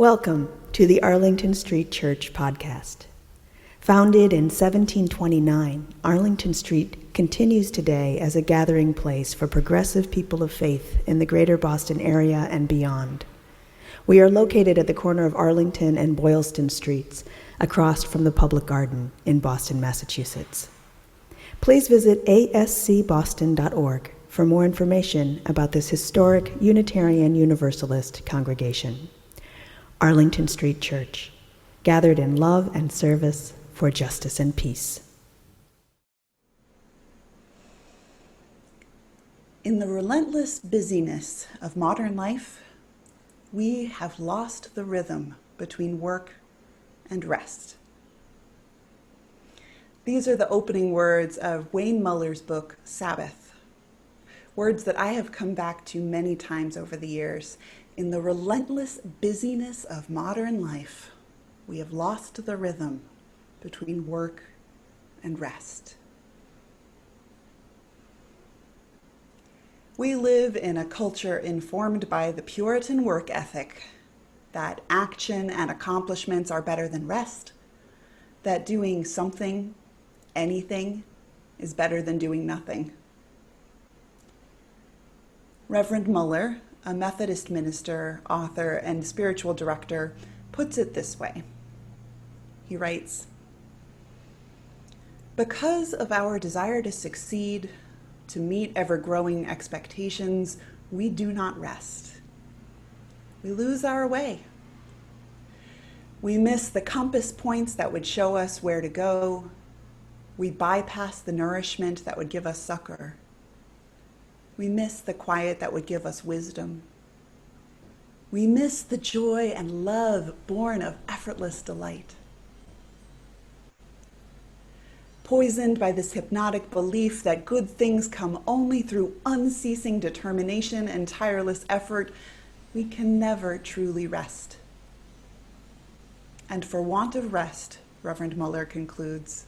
Welcome to the Arlington Street Church podcast. Founded in 1729, Arlington Street continues today as a gathering place for progressive people of faith in the greater Boston area and beyond. We are located at the corner of Arlington and Boylston Streets, across from the Public Garden in Boston, Massachusetts. Please visit ascboston.org for more information about this historic Unitarian Universalist congregation. Arlington Street Church, gathered in love and service for justice and peace. In the relentless busyness of modern life, we have lost the rhythm between work and rest. These are the opening words of Wayne Muller's book, Sabbath, words that I have come back to many times over the years. In the relentless busyness of modern life, we have lost the rhythm between work and rest. We live in a culture informed by the Puritan work ethic that action and accomplishments are better than rest, that doing something, anything, is better than doing nothing. Reverend Muller, a Methodist minister, author, and spiritual director, puts it this way. He writes, "Because of our desire to succeed, to meet ever-growing expectations, we do not rest. We lose our way. We miss the compass points that would show us where to go. We bypass the nourishment that would give us succor. We miss the quiet that would give us wisdom. We miss the joy and love born of effortless delight. Poisoned by this hypnotic belief that good things come only through unceasing determination and tireless effort, we can never truly rest. And for want of rest," Reverend Muller concludes,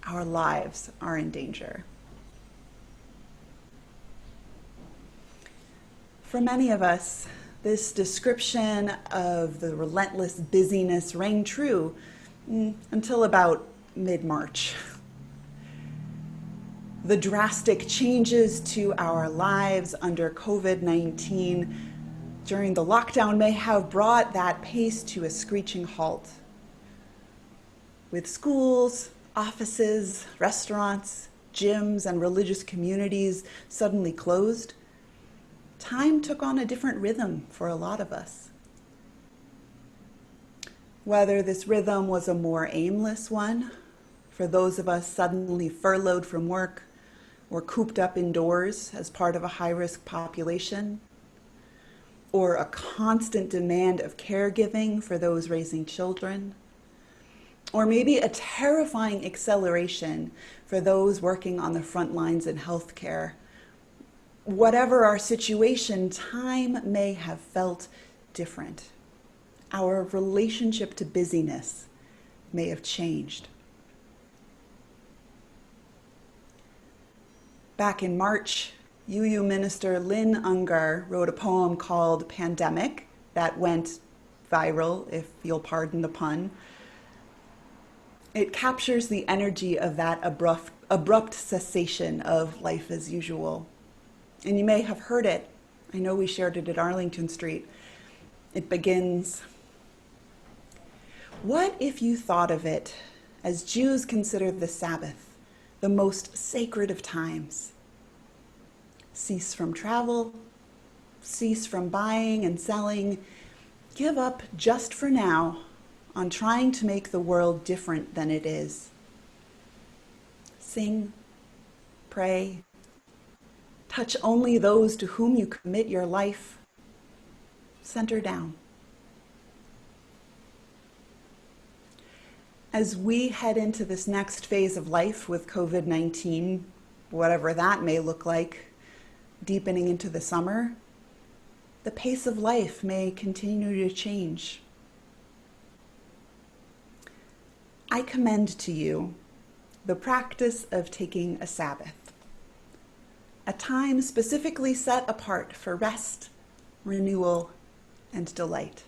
"our lives are in danger." For many of us, this description of the relentless busyness rang true until about mid-March. The drastic changes to our lives under COVID-19 during the lockdown may have brought that pace to a screeching halt. With schools, offices, restaurants, gyms, and religious communities suddenly closed, time took on a different rhythm for a lot of us. Whether this rhythm was a more aimless one, for those of us suddenly furloughed from work or cooped up indoors as part of a high-risk population, or a constant demand of caregiving for those raising children, or maybe a terrifying acceleration for those working on the front lines in healthcare. Whatever our situation, time may have felt different. Our relationship to busyness may have changed. Back in March, UU minister Lynn Ungar wrote a poem called Pandemic that went viral, if you'll pardon the pun. It captures the energy of that abrupt cessation of life as usual. And you may have heard it. I know we shared it at Arlington Street. It begins, "What if you thought of it as Jews consider the Sabbath, the most sacred of times? Cease from travel, cease from buying and selling, give up just for now on trying to make the world different than it is. Sing, pray, touch only those to whom you commit your life. Center down." As we head into this next phase of life with COVID-19, whatever that may look like, deepening into the summer, the pace of life may continue to change. I commend to you the practice of taking a Sabbath, a time specifically set apart for rest, renewal, and delight.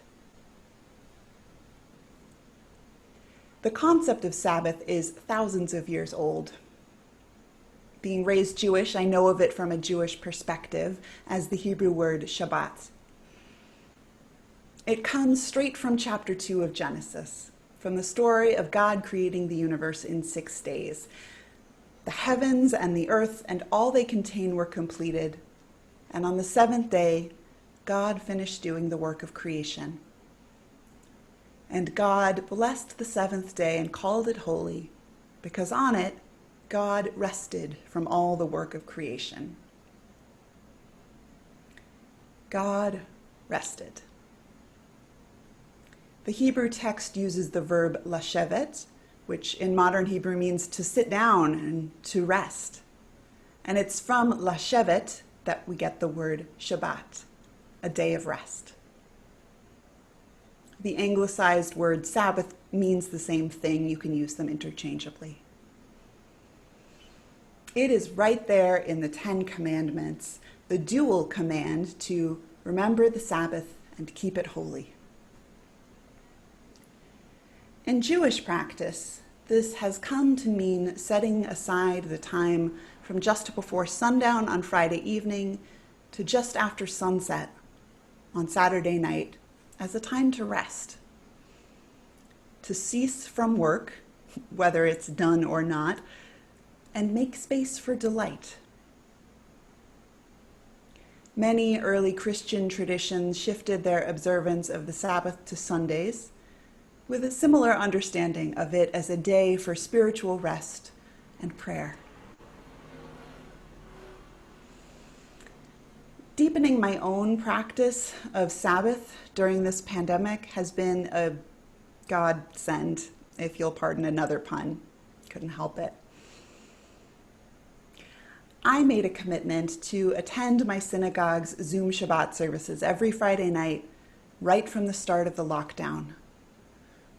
The concept of Sabbath is thousands of years old. Being raised Jewish, I know of it from a Jewish perspective as the Hebrew word Shabbat. It comes straight from chapter 2 of Genesis, from the story of God creating the universe in 6 days. The heavens and the earth and all they contain were completed, and on the 7th day, God finished doing the work of creation. And God blessed the 7th day and called it holy, because on it, God rested from all the work of creation. God rested. The Hebrew text uses the verb lashevet, which in modern Hebrew means to sit down and to rest. And it's from lashevet that we get the word Shabbat, a day of rest. The anglicized word Sabbath means the same thing. You can use them interchangeably. It is right there in the 10 Commandments, the dual command to remember the Sabbath and keep it holy. In Jewish practice, this has come to mean setting aside the time from just before sundown on Friday evening to just after sunset on Saturday night as a time to rest, to cease from work, whether it's done or not, and make space for delight. Many early Christian traditions shifted their observance of the Sabbath to Sundays, with a similar understanding of it as a day for spiritual rest and prayer. Deepening my own practice of Sabbath during this pandemic has been a godsend, if you'll pardon another pun. Couldn't help it. I made a commitment to attend my synagogue's Zoom Shabbat services every Friday night, right from the start of the lockdown,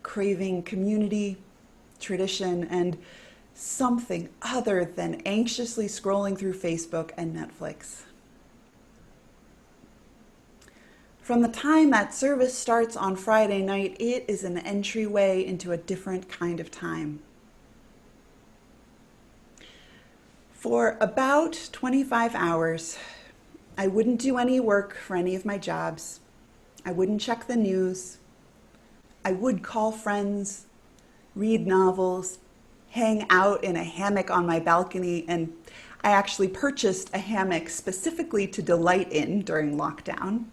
craving community, tradition, and something other than anxiously scrolling through Facebook and Netflix. From the time that service starts on Friday night, it is an entryway into a different kind of time. For about 25 hours, I wouldn't do any work for any of my jobs. I wouldn't check the news. I would call friends, read novels, hang out in a hammock on my balcony, and I actually purchased a hammock specifically to delight in during lockdown.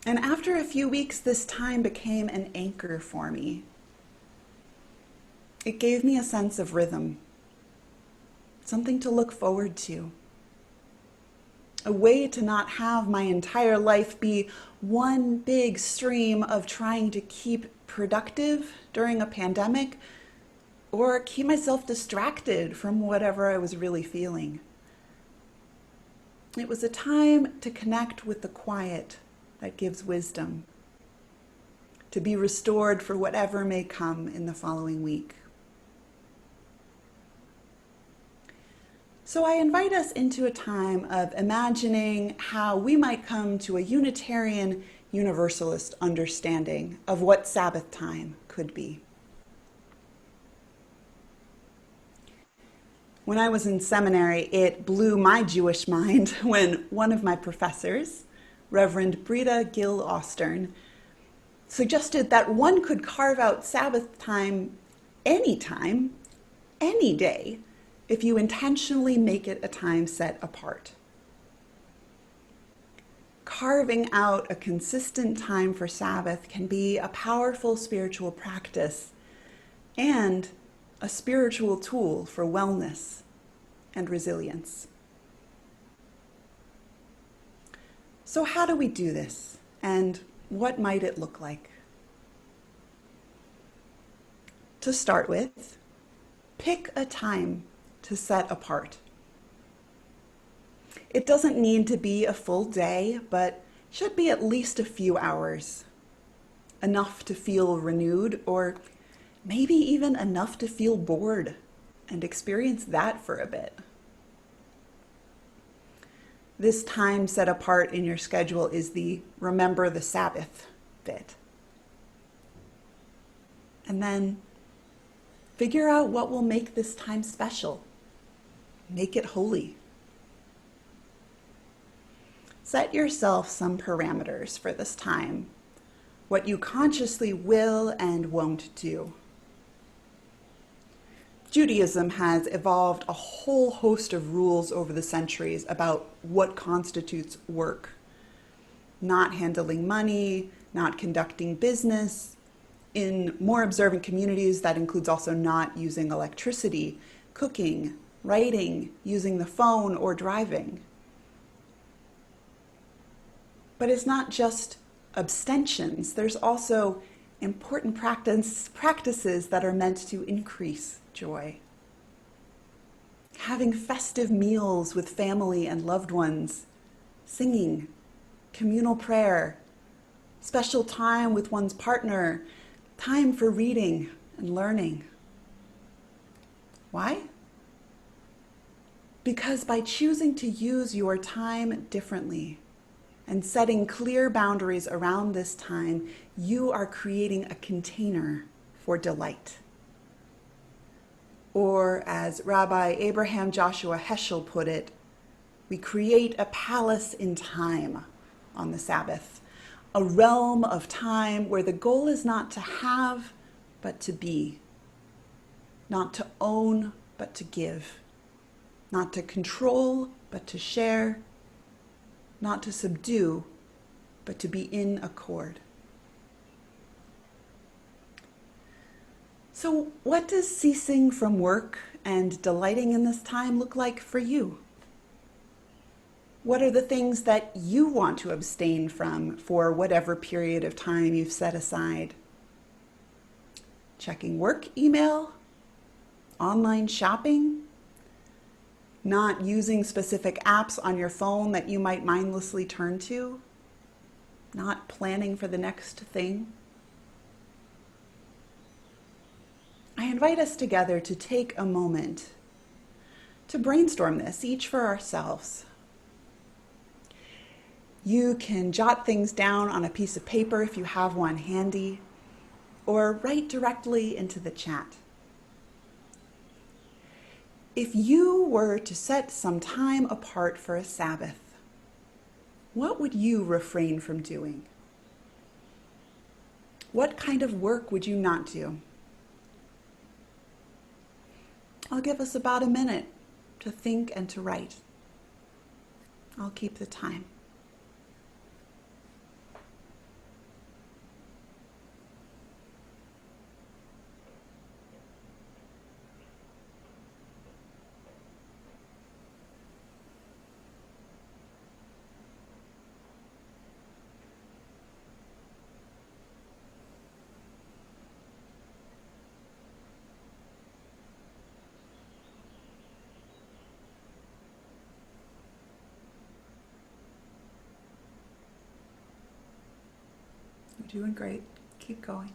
And after a few weeks, this time became an anchor for me. It gave me a sense of rhythm, something to look forward to, a way to not have my entire life be one big stream of trying to keep productive during a pandemic or keep myself distracted from whatever I was really feeling. It was a time to connect with the quiet that gives wisdom, to be restored for whatever may come in the following week. So I invite us into a time of imagining how we might come to a Unitarian Universalist understanding of what Sabbath time could be. When I was in seminary, it blew my Jewish mind when one of my professors, Reverend Brita Gill Austern, suggested that one could carve out Sabbath time, any day, if you intentionally make it a time set apart. Carving out a consistent time for Sabbath can be a powerful spiritual practice and a spiritual tool for wellness and resilience. So how do we do this, and what might it look like? To start with, pick a time to set apart. It doesn't need to be a full day, but should be at least a few hours. Enough to feel renewed, or maybe even enough to feel bored and experience that for a bit. This time set apart in your schedule is the remember the Sabbath bit. And then figure out what will make this time special. Make it holy. Set yourself some parameters for this time, what you consciously will and won't do. Judaism has evolved a whole host of rules over the centuries about what constitutes work. Not handling money, not conducting business. In more observant communities, that includes also not using electricity, cooking, writing, using the phone, or driving. But it's not just abstentions. There's also important practices that are meant to increase joy. Having festive meals with family and loved ones, singing, communal prayer, special time with one's partner, time for reading and learning. Why? Because by choosing to use your time differently and setting clear boundaries around this time, you are creating a container for delight. Or as Rabbi Abraham Joshua Heschel put it, we create a palace in time on the Sabbath, a realm of time where the goal is not to have, but to be, not to own, but to give, not to control, but to share, not to subdue, but to be in accord. So what does ceasing from work and delighting in this time look like for you? What are the things that you want to abstain from for whatever period of time you've set aside? Checking work email? Online shopping? Not using specific apps on your phone that you might mindlessly turn to? Not planning for the next thing? I invite us together to take a moment to brainstorm this, each for ourselves. You can jot things down on a piece of paper if you have one handy, or write directly into the chat. If you were to set some time apart for a Sabbath, what would you refrain from doing? What kind of work would you not do? I'll give us about a minute to think and to write. I'll keep the time. You're doing great. Keep going.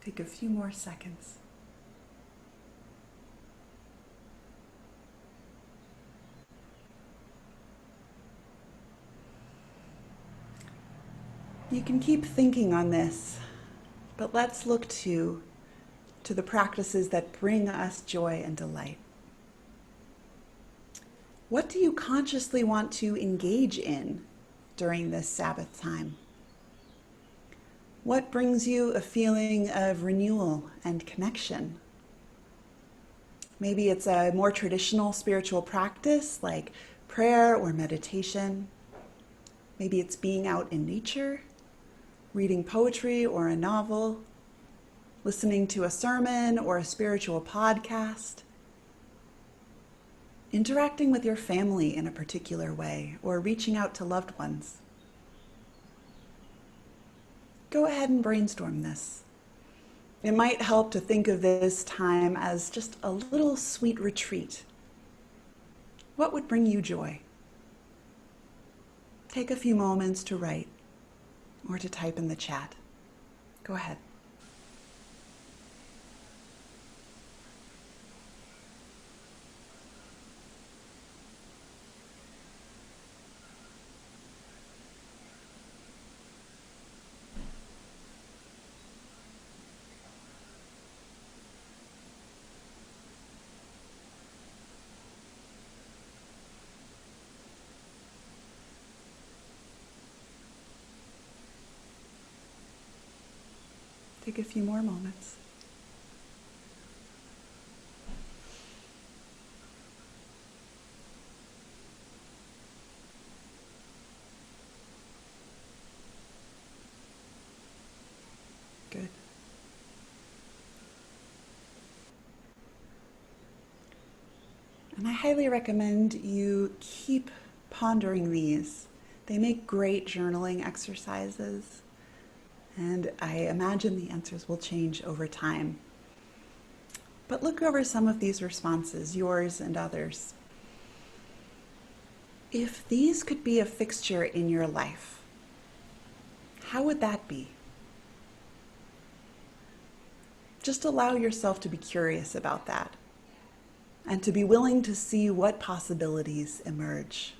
Take a few more seconds. You can keep thinking on this, but let's look to the practices that bring us joy and delight. What do you consciously want to engage in during this Sabbath time? What brings you a feeling of renewal and connection? Maybe it's a more traditional spiritual practice like prayer or meditation. Maybe it's being out in nature, reading poetry or a novel, listening to a sermon or a spiritual podcast, interacting with your family in a particular way, or reaching out to loved ones. Go ahead and brainstorm this. It might help to think of this time as just a little sweet retreat. What would bring you joy? Take a few moments to write or to type in the chat. Go ahead. Take a few more moments. Good. And I highly recommend you keep pondering these. They make great journaling exercises, and I imagine the answers will change over time. But look over some of these responses, yours and others. If these could be a fixture in your life, how would that be? Just allow yourself to be curious about that and to be willing to see what possibilities emerge.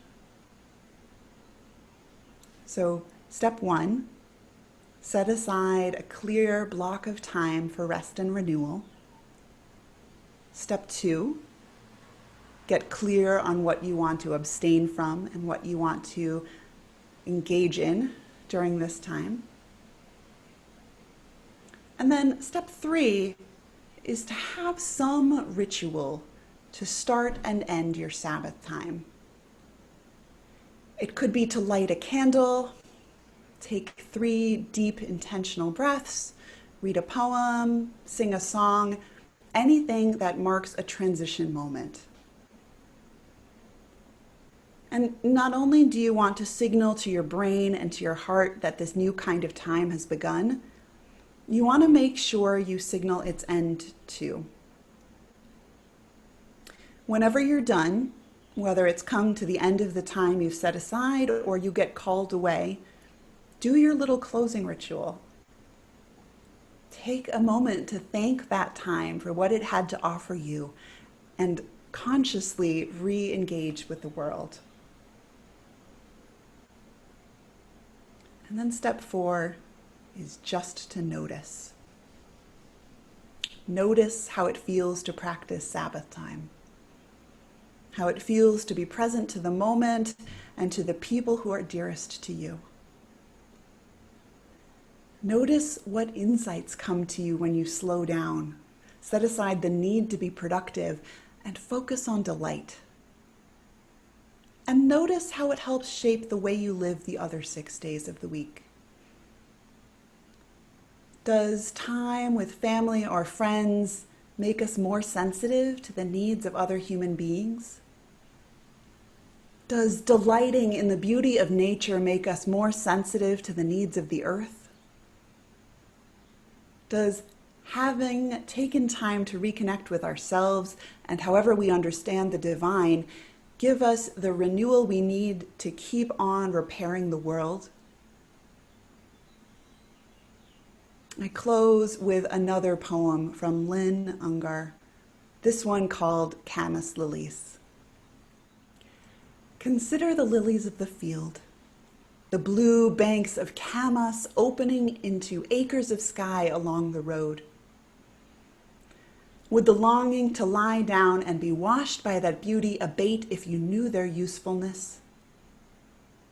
So, step 1, set aside a clear block of time for rest and renewal. Step 2, get clear on what you want to abstain from and what you want to engage in during this time. And then step 3 is to have some ritual to start and end your Sabbath time. It could be to light a candle, take 3 deep intentional breaths, read a poem, sing a song, anything that marks a transition moment. And not only do you want to signal to your brain and to your heart that this new kind of time has begun, you want to make sure you signal its end too. Whenever you're done, whether it's come to the end of the time you've set aside or you get called away, do your little closing ritual. Take a moment to thank that time for what it had to offer you and consciously re-engage with the world. And then step 4 is just to notice. Notice how it feels to practice Sabbath time. How it feels to be present to the moment and to the people who are dearest to you. Notice what insights come to you when you slow down, set aside the need to be productive, and focus on delight. And notice how it helps shape the way you live the other 6 days of the week. Does time with family or friends make us more sensitive to the needs of other human beings? Does delighting in the beauty of nature make us more sensitive to the needs of the earth? Does having taken time to reconnect with ourselves and however we understand the divine give us the renewal we need to keep on repairing the world? I close with another poem from Lynn Ungar, this one called Camas Lilies. Consider the lilies of the field, the blue banks of camas opening into acres of sky along the road. Would the longing to lie down and be washed by that beauty abate if you knew their usefulness?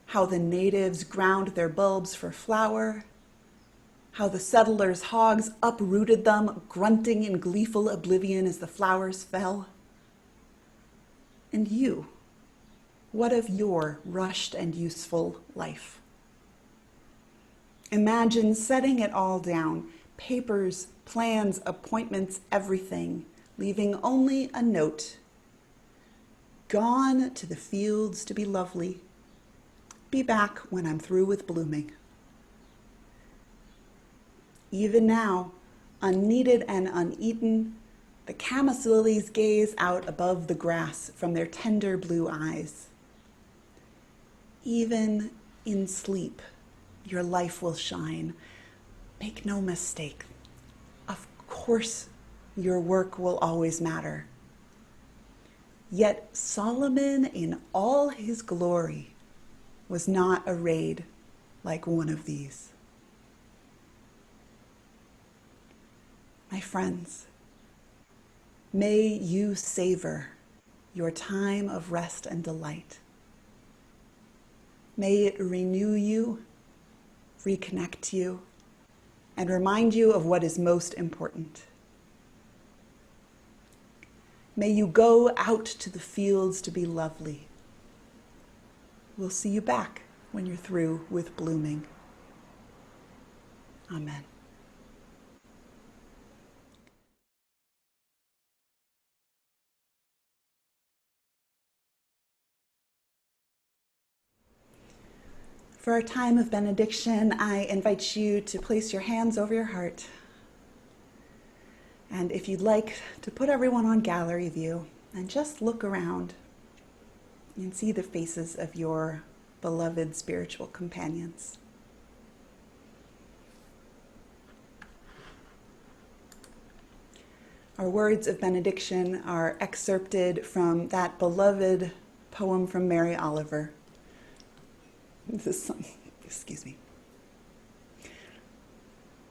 How the natives ground their bulbs for flour, how the settlers' hogs uprooted them, grunting in gleeful oblivion as the flowers fell. And you, what of your rushed and useful life? Imagine setting it all down, papers, plans, appointments, everything, leaving only a note. Gone to the fields to be lovely. Be back when I'm through with blooming. Even now, unneeded and uneaten, the camas lilies gaze out above the grass from their tender blue eyes. Even in sleep, your life will shine. Make no mistake. Of course, your work will always matter. Yet Solomon, in all his glory, was not arrayed like one of these. My friends, may you savor your time of rest and delight. May it renew you, reconnect you, and remind you of what is most important. May you go out to the fields to be lovely. We'll see you back when you're through with blooming. Amen. For our time of benediction, I invite you to place your hands over your heart. And if you'd like to put everyone on gallery view and just look around and see the faces of your beloved spiritual companions. Our words of benediction are excerpted from that beloved poem from Mary Oliver.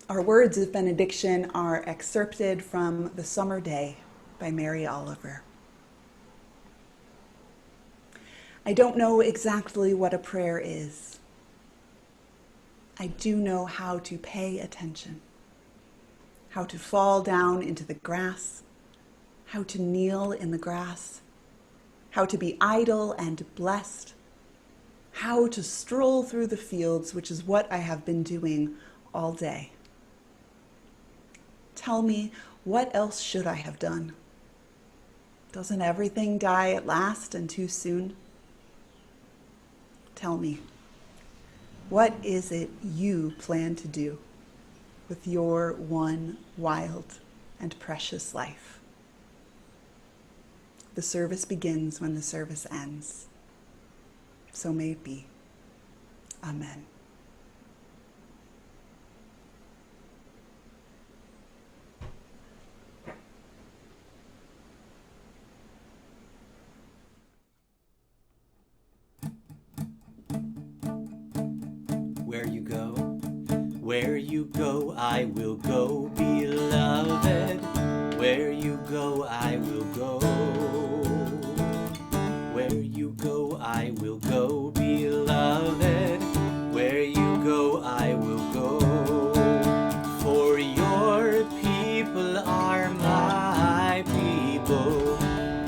Our words of benediction are excerpted from The Summer Day by Mary Oliver. I don't know exactly what a prayer is. I do know how to pay attention, how to fall down into the grass, how to kneel in the grass, how to be idle and blessed, how to stroll through the fields, which is what I have been doing all day. Tell me, what else should I have done? Doesn't everything die at last and too soon? Tell me, what is it you plan to do with your one wild and precious life? The service begins when the service ends. So may it be. Amen. Where you go, I will go, beloved. Where you go, I will go. Where you go, I will go, beloved. Where you go, I will go. For your people are my people.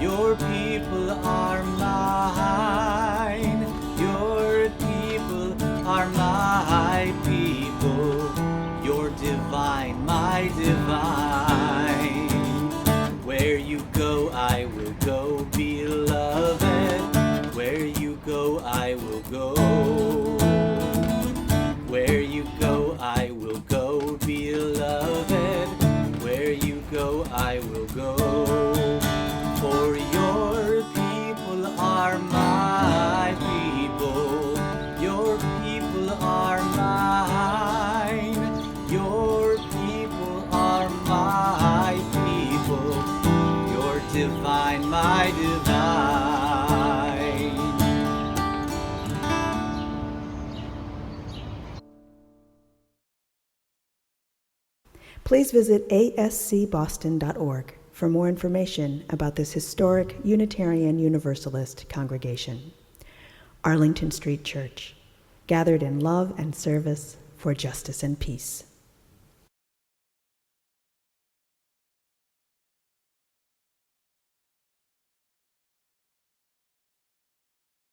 Your people are mine. Your people are my people. You're divine, my divine. Where you go, I will go, beloved. Where you go, I will go. Where you go, I will go, beloved. Where you go, I will go. For your people are my people. Your people are mine. Your people are my people. You're divine, my divine. Please visit ascboston.org for more information about this historic Unitarian Universalist congregation. Arlington Street Church, gathered in love and service for justice and peace.